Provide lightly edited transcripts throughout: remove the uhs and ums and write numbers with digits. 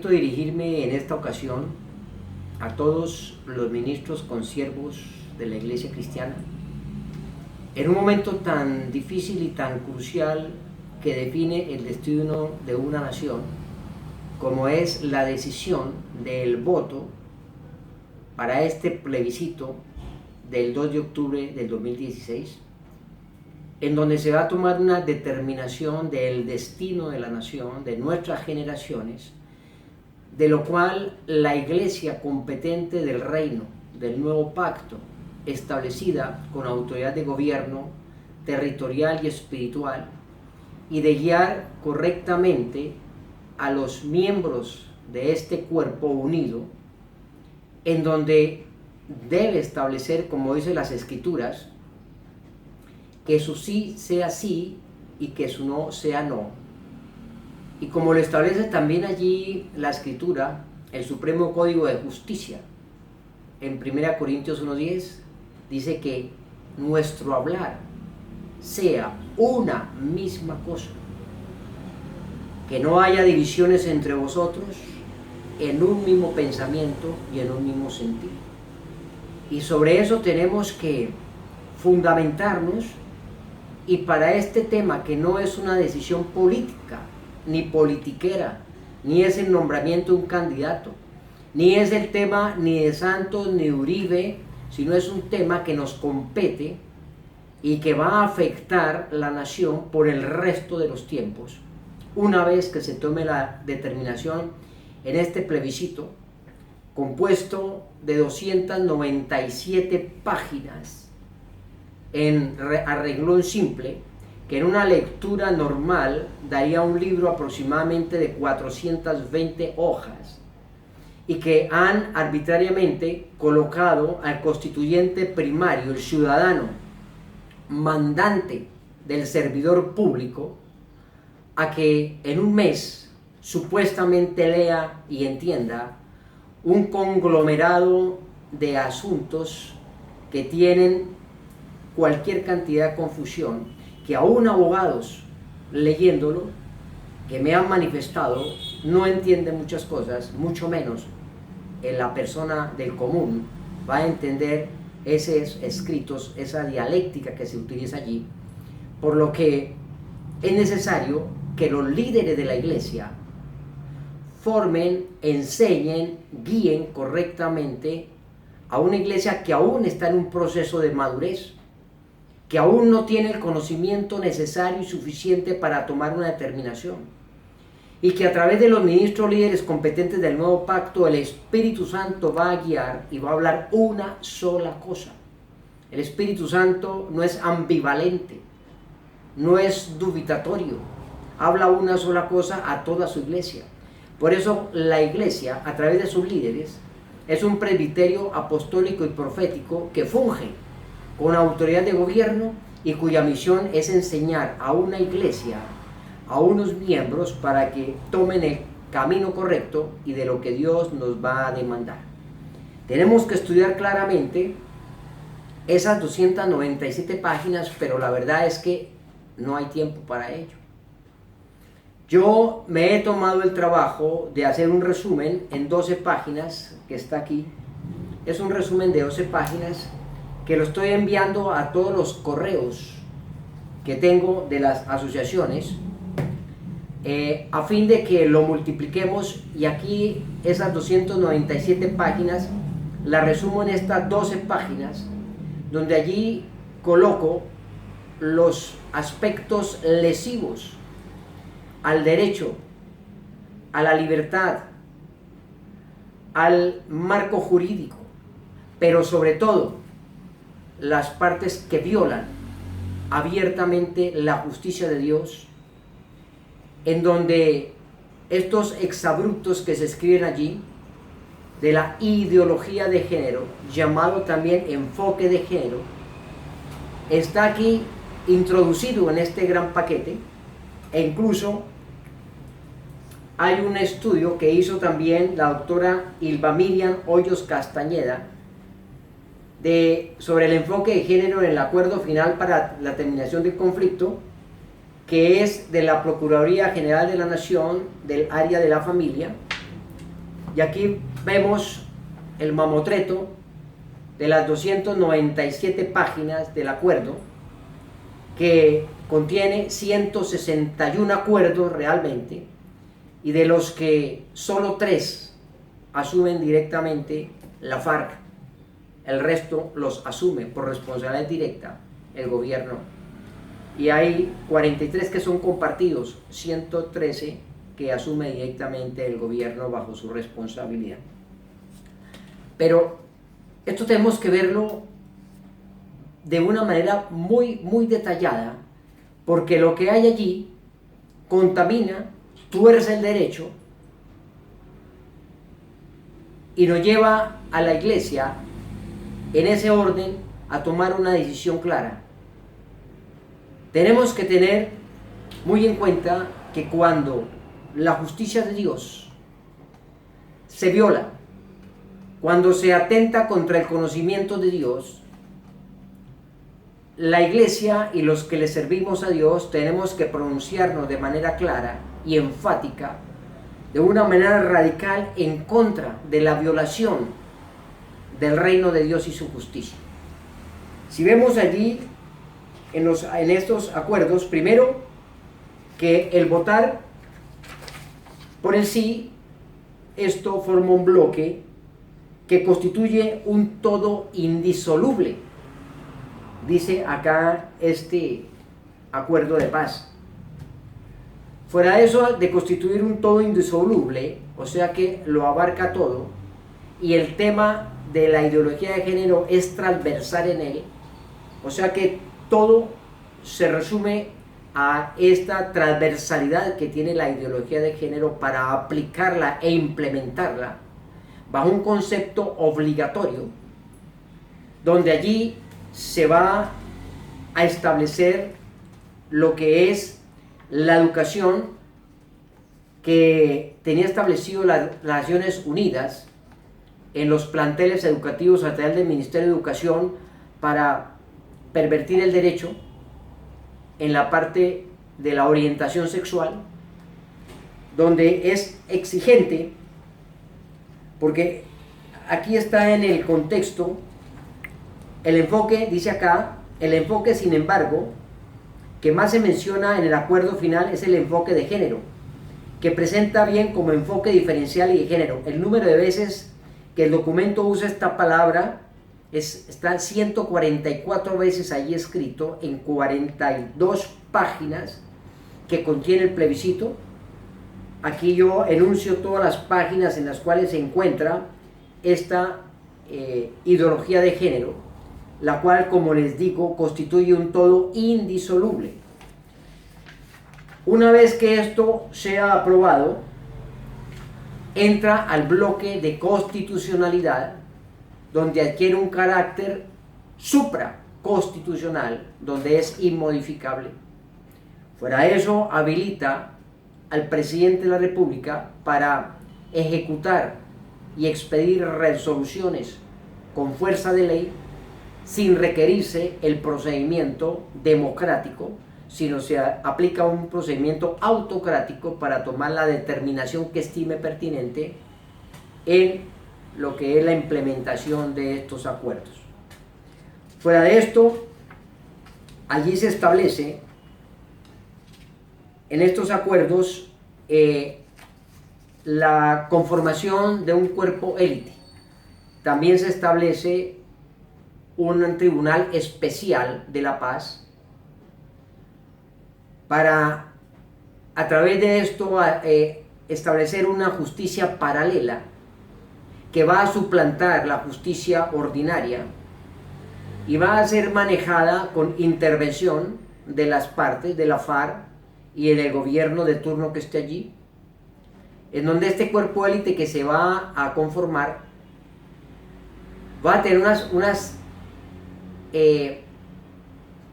Dirigirme en esta ocasión a todos los ministros consiervos de la Iglesia Cristiana en un momento tan difícil y tan crucial que define el destino de una nación, como es la decisión del voto para este plebiscito del 2 de octubre del 2016, en donde se va a tomar una determinación del destino de la nación, de nuestras generaciones, de lo cual la Iglesia competente del reino, del nuevo pacto, establecida con autoridad de gobierno territorial y espiritual, y de guiar correctamente a los miembros de este cuerpo unido, en donde debe establecer, como dicen las Escrituras, que su sí sea sí y que su no sea no. Y como lo establece también allí la Escritura, el Supremo Código de Justicia, en 1 Corintios 1:10, dice que nuestro hablar sea una misma cosa, que no haya divisiones entre vosotros, en un mismo pensamiento y en un mismo sentido. Y sobre eso tenemos que fundamentarnos, y para este tema, que no es una decisión política, ni politiquera, ni es el nombramiento de un candidato, ni es el tema ni de Santos ni de Uribe, sino es un tema que nos compete y que va a afectar la nación por el resto de los tiempos, una vez que se tome la determinación en este plebiscito, compuesto de 297 páginas a renglón simple, que en una lectura normal daría un libro aproximadamente de 420 hojas, y que han arbitrariamente colocado al constituyente primario, el ciudadano mandante del servidor público, a que en un mes supuestamente lea y entienda un conglomerado de asuntos que tienen cualquier cantidad de confusión, que aún abogados leyéndolo, que me han manifestado, no entienden muchas cosas, mucho menos en la persona del común va a entender esos escritos, esa dialéctica que se utiliza allí, por lo que es necesario que los líderes de la Iglesia formen, enseñen, guíen correctamente a una Iglesia que aún está en un proceso de madurez, que aún no tiene el conocimiento necesario y suficiente para tomar una determinación, y que a través de los ministros líderes competentes del nuevo pacto, el Espíritu Santo va a guiar y va a hablar una sola cosa. El Espíritu Santo no es ambivalente, no es dubitatorio, habla una sola cosa a toda su iglesia. Por eso la iglesia, a través de sus líderes, es un presbiterio apostólico y profético que funge con autoridad de gobierno y cuya misión es enseñar a una iglesia, a unos miembros, para que tomen el camino correcto y de lo que Dios nos va a demandar. Tenemos que estudiar claramente esas 297 páginas, pero la verdad es que no hay tiempo para ello. Yo me he tomado el trabajo de hacer un resumen en 12 páginas, que está aquí. Es un resumen de 12 páginas que lo estoy enviando a todos los correos que tengo de las asociaciones, a fin de que lo multipliquemos, y aquí esas 297 páginas las resumo en estas 12 páginas, donde allí coloco los aspectos lesivos al derecho, a la libertad, al marco jurídico, pero sobre todo las partes que violan abiertamente la justicia de Dios, en donde estos exabruptos que se escriben allí de la ideología de género, llamado también enfoque de género, está aquí introducido en este gran paquete. E incluso hay un estudio que hizo también la doctora Ilva Miriam Hoyos Castañeda sobre el enfoque de género en el acuerdo final para la terminación del conflicto, que es de la Procuraduría General de la Nación del área de la familia, Y aquí vemos el mamotreto de las 297 páginas del acuerdo, que contiene 161 acuerdos realmente, y de los que solo 3 asumen directamente la FARC. El resto los asume por responsabilidad directa el gobierno. Y hay 43 que son compartidos, 113 que asume directamente el gobierno bajo su responsabilidad. Pero esto tenemos que verlo de una manera muy detallada, porque lo que hay allí contamina, tuerce el derecho y nos lleva a la Iglesia en ese orden a tomar una decisión clara. Tenemos que tener muy en cuenta que cuando la justicia de Dios se viola, cuando se atenta contra el conocimiento de Dios, la Iglesia y los que le servimos a Dios tenemos que pronunciarnos de manera clara y enfática, de una manera radical, en contra de la violación del reino de Dios y su justicia. Si vemos allí en estos acuerdos, primero, que el votar por el sí, esto forma un bloque que constituye un todo indisoluble, dice acá este acuerdo de paz. Fuera de eso, de constituir un todo indisoluble, o sea que lo abarca todo, y el tema de la ideología de género es transversal en él, o sea que todo se resume a esta transversalidad que tiene la ideología de género para aplicarla e implementarla bajo un concepto obligatorio, donde allí se va a establecer lo que es la educación que tenía establecido las Naciones Unidas en los planteles educativos a través del Ministerio de Educación para pervertir el derecho en la parte de la orientación sexual, donde es exigente, porque aquí está en el contexto el enfoque, dice acá, el enfoque, sin embargo, que más se menciona en el acuerdo final es el enfoque de género, que presenta bien como enfoque diferencial y de género. El número de veces que el documento usa esta palabra está 144 veces allí escrito en 42 páginas que contiene el plebiscito. Aquí yo enuncio todas las páginas en las cuales se encuentra esta ideología de género, la cual, como les digo, constituye un todo indisoluble. Una vez que esto sea aprobado, entra al bloque de constitucionalidad, donde adquiere un carácter supraconstitucional, donde es inmodificable. Fuera de eso, habilita al presidente de la República para ejecutar y expedir resoluciones con fuerza de ley sin requerirse el procedimiento democrático, sino se aplica un procedimiento autocrático para tomar la determinación que estime pertinente en lo que es la implementación de estos acuerdos. Fuera de esto, allí se establece en estos acuerdos la conformación de un cuerpo élite. También se establece un tribunal especial de la paz para, a través de esto, establecer una justicia paralela que va a suplantar la justicia ordinaria y va a ser manejada con intervención de las partes de la FARC y del gobierno de turno que esté allí, en donde este cuerpo élite que se va a conformar va a tener unas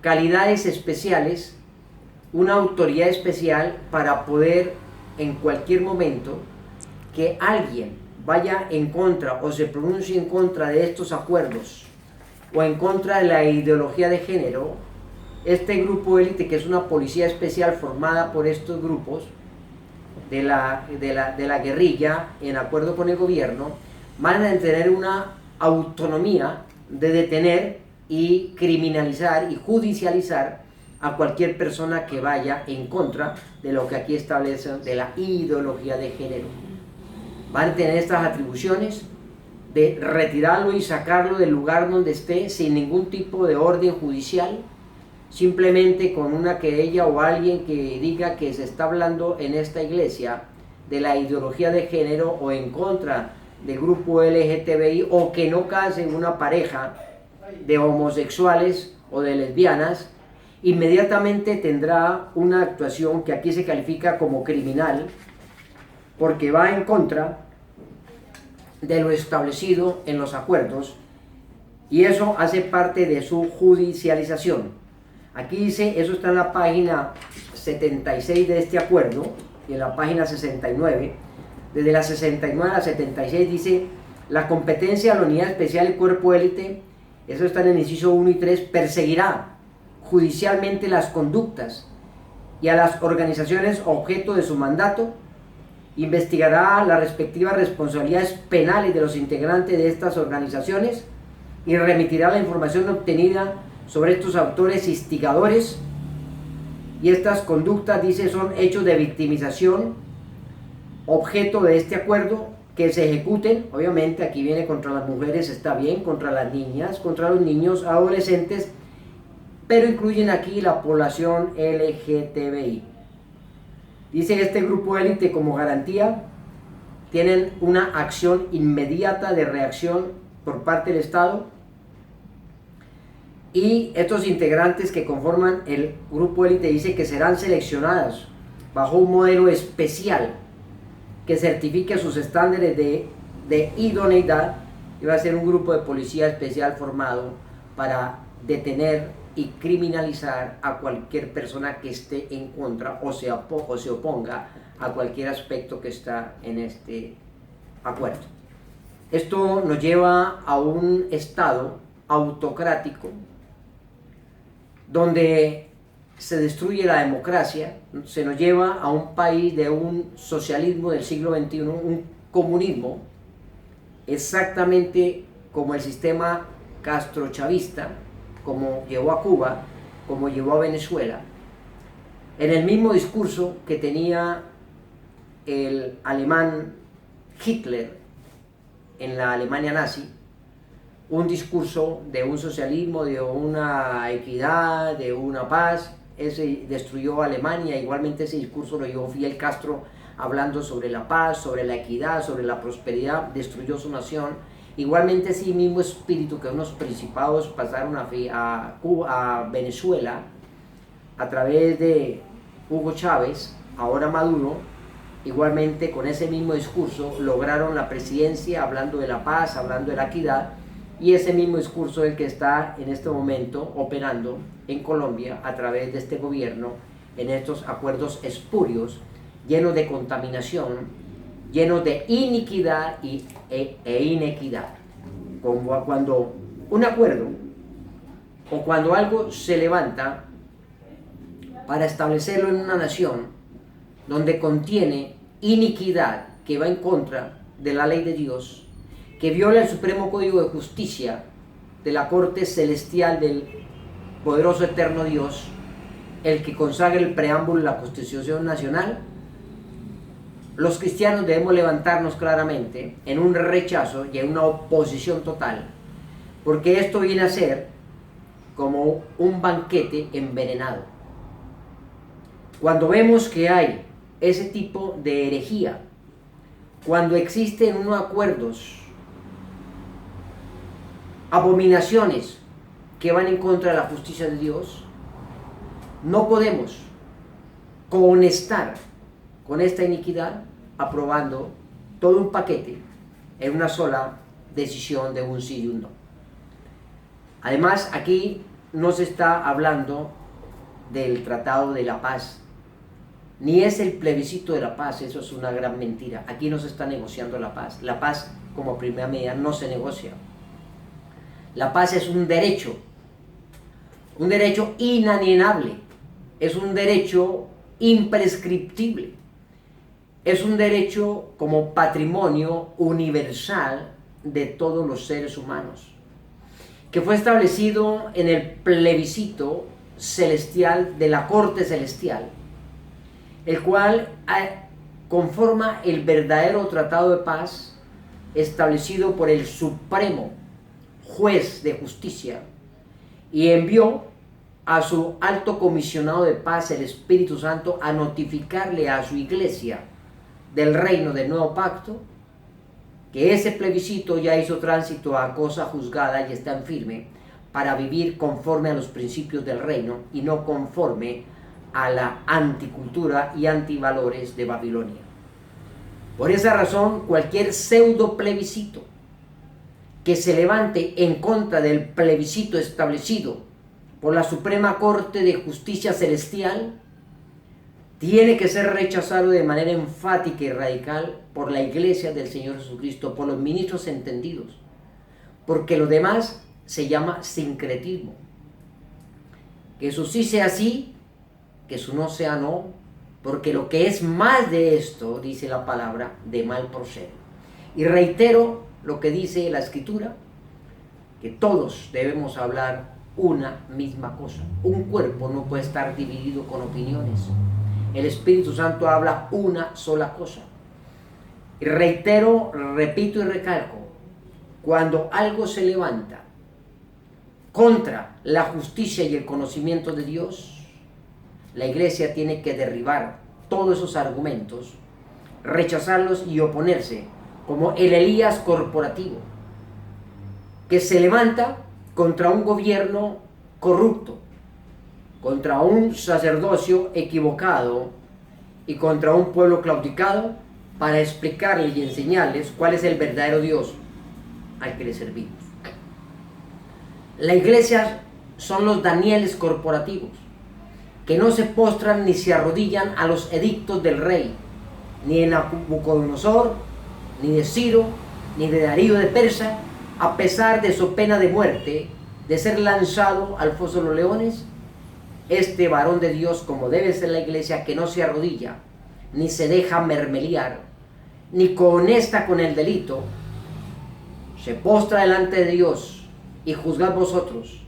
calidades especiales, una autoridad especial para poder en cualquier momento que alguien vaya en contra o se pronuncie en contra de estos acuerdos o en contra de la ideología de género, este grupo élite, que es una policía especial formada por estos grupos, de la guerrilla, en acuerdo con el gobierno, van a tener una autonomía de detener y criminalizar y judicializar a cualquier persona que vaya en contra de lo que aquí establece de la ideología de género. Van a tener estas atribuciones de retirarlo y sacarlo del lugar donde esté sin ningún tipo de orden judicial, simplemente con una querella o alguien que diga que se está hablando en esta iglesia de la ideología de género o en contra del grupo LGTBI, o que no casen una pareja de homosexuales o de lesbianas, inmediatamente tendrá una actuación que aquí se califica como criminal, porque va en contra de lo establecido en los acuerdos, y eso hace parte de su judicialización. Aquí dice, eso está en la página 76 de este acuerdo y en la página 69. Desde la 69 a la 76 dice: la competencia de la unidad especial y cuerpo élite, eso está en el inciso 1 y 3, perseguirá judicialmente las conductas y a las organizaciones objeto de su mandato, investigará las respectivas responsabilidades penales de los integrantes de estas organizaciones y remitirá la información obtenida sobre estos autores instigadores, y estas conductas, dice, son hechos de victimización objeto de este acuerdo que se ejecuten. Obviamente aquí viene contra las mujeres, está bien, contra las niñas, contra los niños, adolescentes, pero incluyen aquí la población LGTBI. Dice este grupo élite, como garantía, tienen una acción inmediata de reacción por parte del Estado, y estos integrantes que conforman el grupo élite, dice que serán seleccionados bajo un modelo especial que certifique sus estándares de idoneidad, y va a ser un grupo de policía especial formado para detener y criminalizar a cualquier persona que esté en contra o se oponga a cualquier aspecto que está en este acuerdo. Esto nos lleva a un estado autocrático donde se destruye la democracia, se nos lleva a un país de un socialismo del siglo XXI, un comunismo, exactamente como el sistema castrochavista, como llevó a Cuba, como llevó a Venezuela, en el mismo discurso que tenía el alemán Hitler en la Alemania nazi, un discurso de un socialismo, de una equidad, de una paz. Ese destruyó a Alemania. Igualmente ese discurso lo llevó Fidel Castro, hablando sobre la paz, sobre la equidad, sobre la prosperidad, destruyó su nación. Igualmente ese mismo espíritu que unos principados pasaron a Cuba, a Venezuela, a través de Hugo Chávez, ahora Maduro, igualmente con ese mismo discurso lograron la presidencia, hablando de la paz, hablando de la equidad, y ese mismo discurso es el que está en este momento operando en Colombia a través de este gobierno, en estos acuerdos espurios, llenos de contaminación, llenos de iniquidad e inequidad. Como cuando un acuerdo o cuando algo se levanta para establecerlo en una nación donde contiene iniquidad que va en contra de la ley de Dios, que viola el supremo código de justicia de la corte celestial del poderoso eterno Dios, el que consagra el preámbulo de la Constitución Nacional, los cristianos debemos levantarnos claramente en un rechazo y en una oposición total, porque esto viene a ser como un banquete envenenado. Cuando vemos que hay ese tipo de herejía, cuando existen unos acuerdos, abominaciones que van en contra de la justicia de Dios, no podemos conectar con esta iniquidad aprobando todo un paquete en una sola decisión de un sí y un no. Además, aquí no se está hablando del Tratado de la Paz, ni es el plebiscito de la paz. Eso es una gran mentira. Aquí no se está negociando la paz. La paz, como primera medida, no se negocia. La paz es un derecho inalienable, es un derecho imprescriptible. es un derecho como patrimonio universal de todos los seres humanos, que fue establecido en el plebiscito celestial de la corte celestial, el cual conforma el verdadero tratado de paz establecido por el supremo juez de justicia, y envió a su alto comisionado de paz, el Espíritu Santo, a notificarle a su iglesia del reino del nuevo pacto que ese plebiscito ya hizo tránsito a cosa juzgada y está en firme para vivir conforme a los principios del reino y no conforme a la anticultura y antivalores de Babilonia. Por esa razón, cualquier pseudo plebiscito que se levante en contra del plebiscito establecido por la Suprema Corte de Justicia Celestial tiene que ser rechazado de manera enfática y radical por la Iglesia del Señor Jesucristo, por los ministros entendidos, porque lo demás se llama sincretismo. Que eso sí sea sí, que eso no sea no, porque lo que es más de esto, dice la palabra, de mal procede. Y reitero lo que dice la Escritura, que todos debemos hablar una misma cosa. Un cuerpo no puede estar dividido con opiniones. El Espíritu Santo habla una sola cosa. Y reitero, repito y recalco, cuando algo se levanta contra la justicia y el conocimiento de Dios, la iglesia tiene que derribar todos esos argumentos, rechazarlos y oponerse, como el Elías corporativo, que se levanta contra un gobierno corrupto, contra un sacerdocio equivocado y contra un pueblo claudicado, para explicarles y enseñarles cuál es el verdadero Dios al que le servimos. La iglesia son los Danieles corporativos, que no se postran ni se arrodillan a los edictos del rey, ni de Nabucodonosor, ni de Ciro, ni de Darío de Persa, a pesar de su pena de muerte, de ser lanzado al foso de los leones. Este varón de Dios, como debe ser la iglesia, que no se arrodilla, ni se deja mermelear, ni conesta con el delito, se postra delante de Dios y juzgad vosotros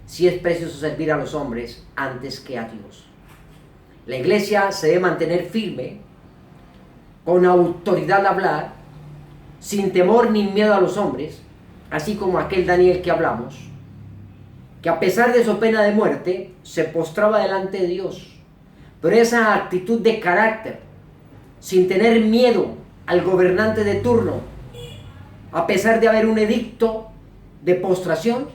si es precioso servir a los hombres antes que a Dios. La iglesia se debe mantener firme, con autoridad a hablar, sin temor ni miedo a los hombres, así como aquel Daniel que hablamos, que a pesar de su pena de muerte, se postraba delante de Dios. Pero esa actitud de carácter, sin tener miedo al gobernante de turno, a pesar de haber un edicto de postración,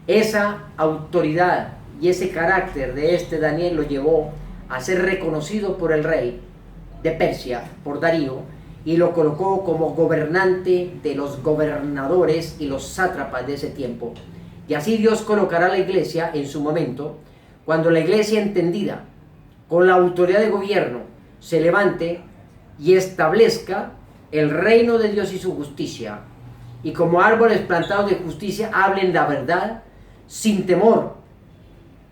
esa autoridad y ese carácter de este Daniel lo llevó a ser reconocido por el rey de Persia, por Darío, y lo colocó como gobernante de los gobernadores y los sátrapas de ese tiempo. Y así Dios colocará a la iglesia en su momento, cuando la iglesia entendida, con la autoridad de gobierno, se levante y establezca el reino de Dios y su justicia, y como árboles plantados de justicia hablen la verdad, sin temor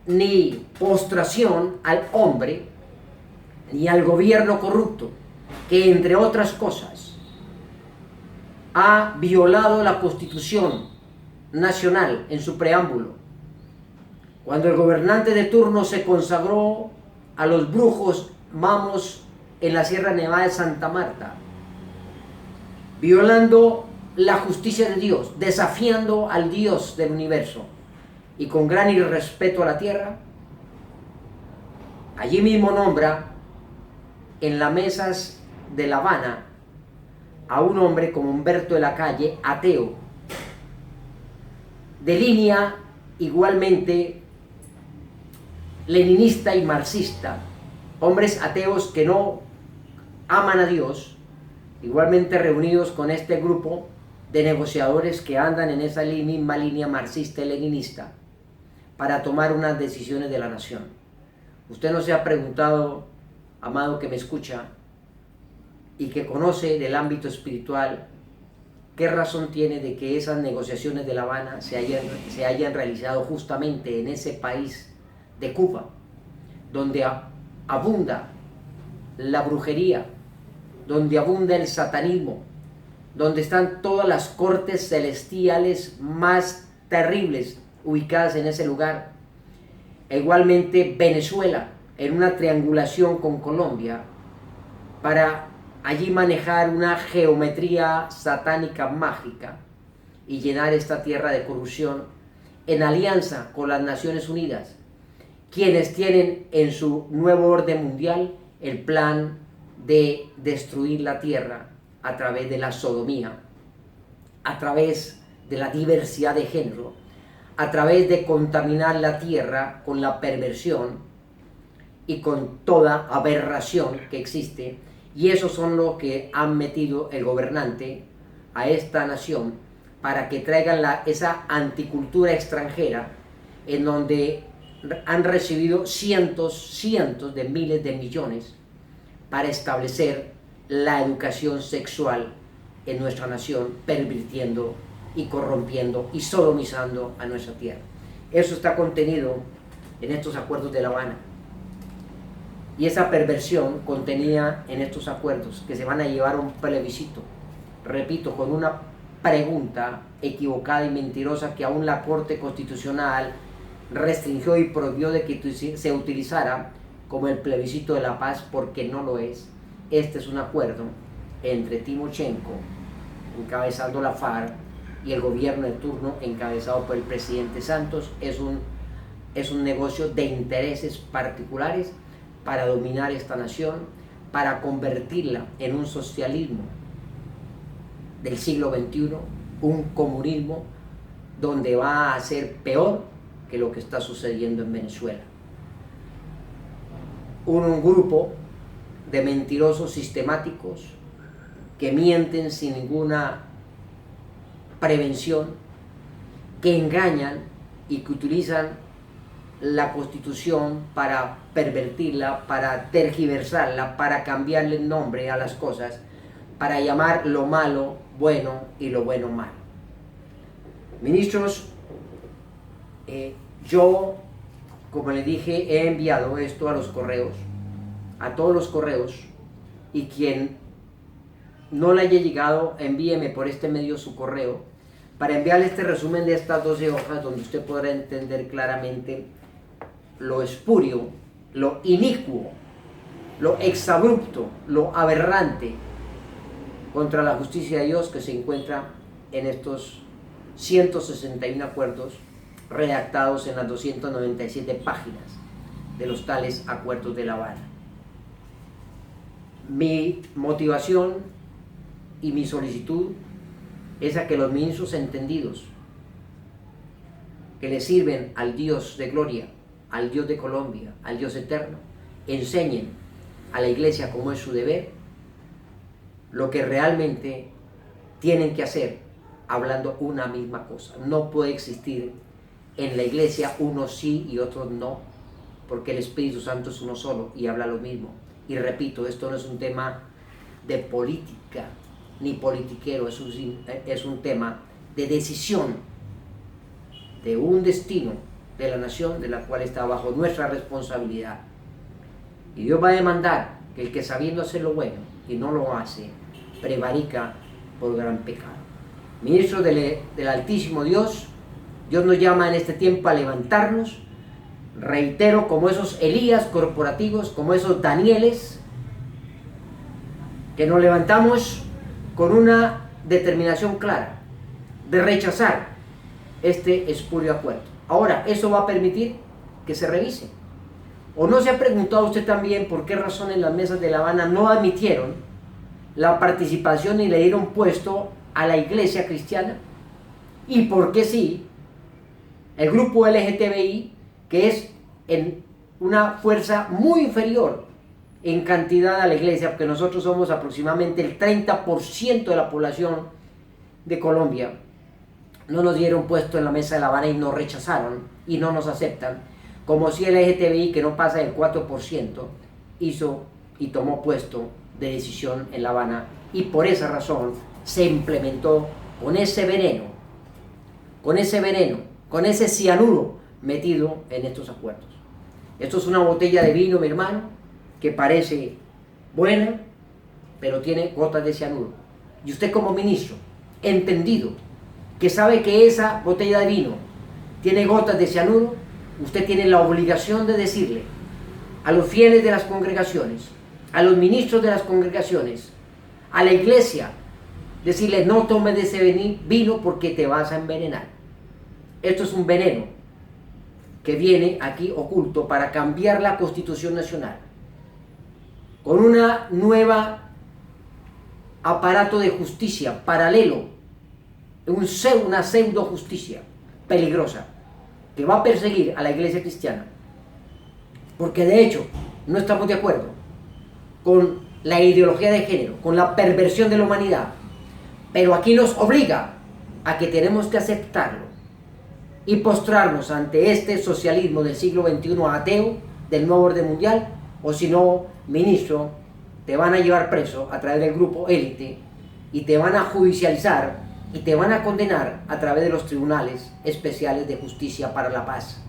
ni postración al hombre, ni al gobierno corrupto, que entre otras cosas ha violado la Constitución nacional en su preámbulo, cuando el gobernante de turno se consagró a los brujos mamos en la Sierra Nevada de Santa Marta, violando la justicia de Dios, desafiando al Dios del universo y con gran irrespeto a la tierra. Allí mismo nombra en las mesas de La Habana a un hombre como Humberto de la Calle, ateo, de línea igualmente leninista y marxista, hombres ateos que no aman a Dios, igualmente reunidos con este grupo de negociadores que andan en esa misma línea marxista y leninista para tomar unas decisiones de la nación. Usted no se ha preguntado, amado que me escucha y que conoce del ámbito espiritual, ¿qué razón tiene de que esas negociaciones de La Habana se hayan realizado justamente en ese país de Cuba, donde abunda la brujería, donde abunda el satanismo, donde están todas las cortes celestiales más terribles ubicadas en ese lugar. E igualmente Venezuela, en una triangulación con Colombia, para allí manejar una geometría satánica mágica y llenar esta tierra de corrupción, en alianza con las Naciones Unidas, quienes tienen en su nuevo orden mundial el plan de destruir la tierra a través de la sodomía, a través de la diversidad de género, a través de contaminar la tierra con la perversión y con toda aberración que existe. Y esos son los que han metido el gobernante a esta nación para que traigan esa anticultura extranjera, en donde han recibido cientos de miles de millones para establecer la educación sexual en nuestra nación, pervirtiendo y corrompiendo y sodomizando a nuestra tierra. Eso está contenido en estos acuerdos de La Habana. Y esa perversión contenida en estos acuerdos, que se van a llevar a un plebiscito, repito, con una pregunta equivocada y mentirosa que aún la Corte Constitucional restringió y prohibió de que se utilizara como el plebiscito de la paz, porque no lo es. Este es un acuerdo entre Timochenko, encabezando la FARC, y el gobierno de turno encabezado por el presidente Santos. Es un negocio de intereses particulares para dominar esta nación, para convertirla en un socialismo del siglo XXI, un comunismo donde va a ser peor que lo que está sucediendo en Venezuela. Un grupo de mentirosos sistemáticos que mienten sin ninguna prevención, que engañan y que utilizan la Constitución para pervertirla, para tergiversarla, para cambiarle el nombre a las cosas, para llamar lo malo bueno y lo bueno malo. Ministros, yo, como les dije, he enviado esto a los correos, a todos los correos, y quien no le haya llegado, envíeme por este medio su correo para enviarle este resumen de estas 12 hojas, donde usted podrá entender claramente lo espurio, lo inicuo, lo exabrupto, lo aberrante contra la justicia de Dios que se encuentra en estos 161 acuerdos redactados en las 297 páginas de los tales acuerdos de La Habana. Mi motivación y mi solicitud es a que los ministros entendidos, que le sirven al Dios de gloria, al Dios de Colombia, al Dios eterno, enseñen a la iglesia, como es su deber, lo que realmente tienen que hacer, hablando una misma cosa. No puede existir en la iglesia unos sí y otros no, porque el Espíritu Santo es uno solo y habla lo mismo. Y repito, esto no es un tema de política ni politiquero, es un tema de decisión de un destino de la nación, de la cual está bajo nuestra responsabilidad. Y Dios va a demandar que el que sabiendo hacer lo bueno y no lo hace, prevarica por gran pecado. Ministros del Altísimo Dios, Dios nos llama en este tiempo a levantarnos, reitero, como esos Elías corporativos, como esos Danieles, que nos levantamos con una determinación clara de rechazar este espurio acuerdo. Ahora, ¿eso va a permitir que se revise? ¿O no se ha preguntado usted también por qué razón en las mesas de La Habana no admitieron la participación y le dieron puesto a la iglesia cristiana? ¿Y por qué sí el grupo LGTBI, que es en una fuerza muy inferior en cantidad a la iglesia, porque nosotros somos aproximadamente el 30% de la población de Colombia, no nos dieron puesto en la mesa de La Habana y nos rechazaron y no nos aceptan, como si el LGTBI, que no pasa del 4%, hizo y tomó puesto de decisión en La Habana, y por esa razón se implementó con ese veneno, con ese cianuro metido en estos acuerdos. Esto es una botella de vino, mi hermano, que parece buena, pero tiene gotas de cianuro. Y usted como ministro, entendido, que sabe que esa botella de vino tiene gotas de cianuro, usted tiene la obligación de decirle a los fieles de las congregaciones, a los ministros de las congregaciones, a la iglesia, decirle: no tomes de ese vino porque te vas a envenenar. Esto es un veneno que viene aquí oculto para cambiar la Constitución Nacional con una nueva aparato de justicia paralelo, una pseudo justicia peligrosa que va a perseguir a la iglesia cristiana, porque de hecho no estamos de acuerdo con la ideología de género, con la perversión de la humanidad, pero aquí nos obliga a que tenemos que aceptarlo y postrarnos ante este socialismo del siglo XXI ateo, del nuevo orden mundial, o si no, ministro, te van a llevar preso a través del grupo élite y te van a judicializar y te van a condenar a través de los tribunales especiales de justicia para la paz.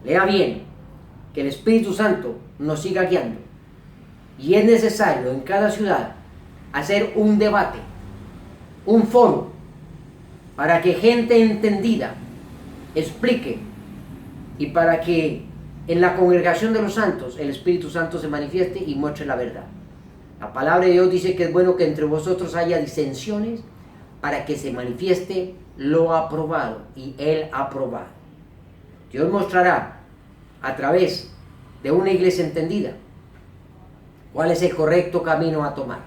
Lea bien, que el Espíritu Santo nos siga guiando, y es necesario en cada ciudad hacer un debate, un foro, para que gente entendida explique, y para que en la congregación de los santos el Espíritu Santo se manifieste y muestre la verdad. La palabra de Dios dice que es bueno que entre vosotros haya disensiones para que se manifieste lo aprobado y el aprobado. Dios mostrará a través de una iglesia entendida cuál es el correcto camino a tomar.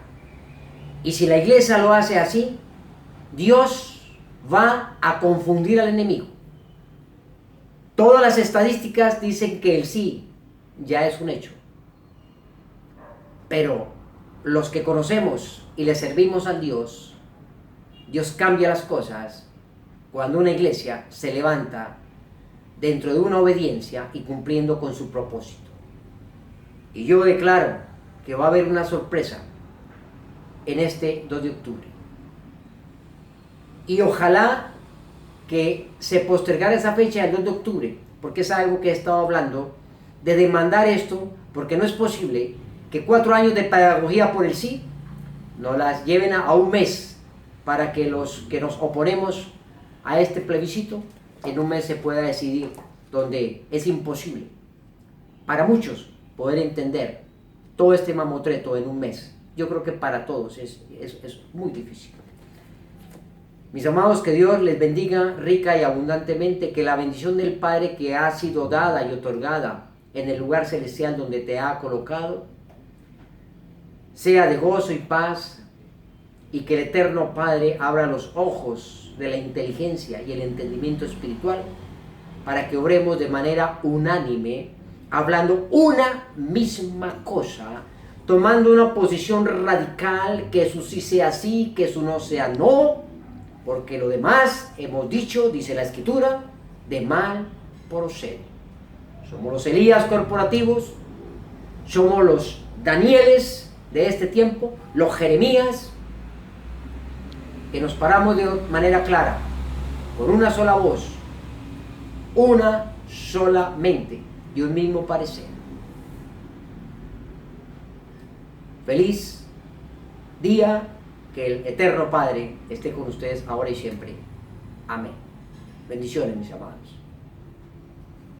Y si la iglesia lo hace así, Dios va a confundir al enemigo. Todas las estadísticas dicen que el sí ya es un hecho. Pero los que conocemos y le servimos a Dios, Dios cambia las cosas cuando una iglesia se levanta dentro de una obediencia y cumpliendo con su propósito. Y yo declaro que va a haber una sorpresa en este 2 de octubre. Y ojalá que se postergara esa fecha del 2 de octubre, porque es algo que he estado hablando, de demandar esto, porque no es posible que 4 años de pedagogía por el sí nos las lleven a un mes, para que los que nos oponemos a este plebiscito en un mes se pueda decidir, donde es imposible para muchos poder entender todo este mamotreto en un mes. Yo creo que para todos es muy difícil. Mis amados, que Dios les bendiga rica y abundantemente, que la bendición del Padre que ha sido dada y otorgada en el lugar celestial donde te ha colocado, sea de gozo y paz, y que el eterno Padre abra los ojos de la inteligencia y el entendimiento espiritual para que obremos de manera unánime, hablando una misma cosa, tomando una posición radical, que eso sí sea sí, que eso no sea no, porque lo demás, hemos dicho, dice la Escritura, de mal procede. Somos los Elías corporativos, somos los Danieles de este tiempo, los Jeremías, que nos paramos de manera clara, con una sola voz, una sola mente y un mismo parecer. Feliz día, que el eterno Padre esté con ustedes ahora y siempre. Amén. Bendiciones, mis amados.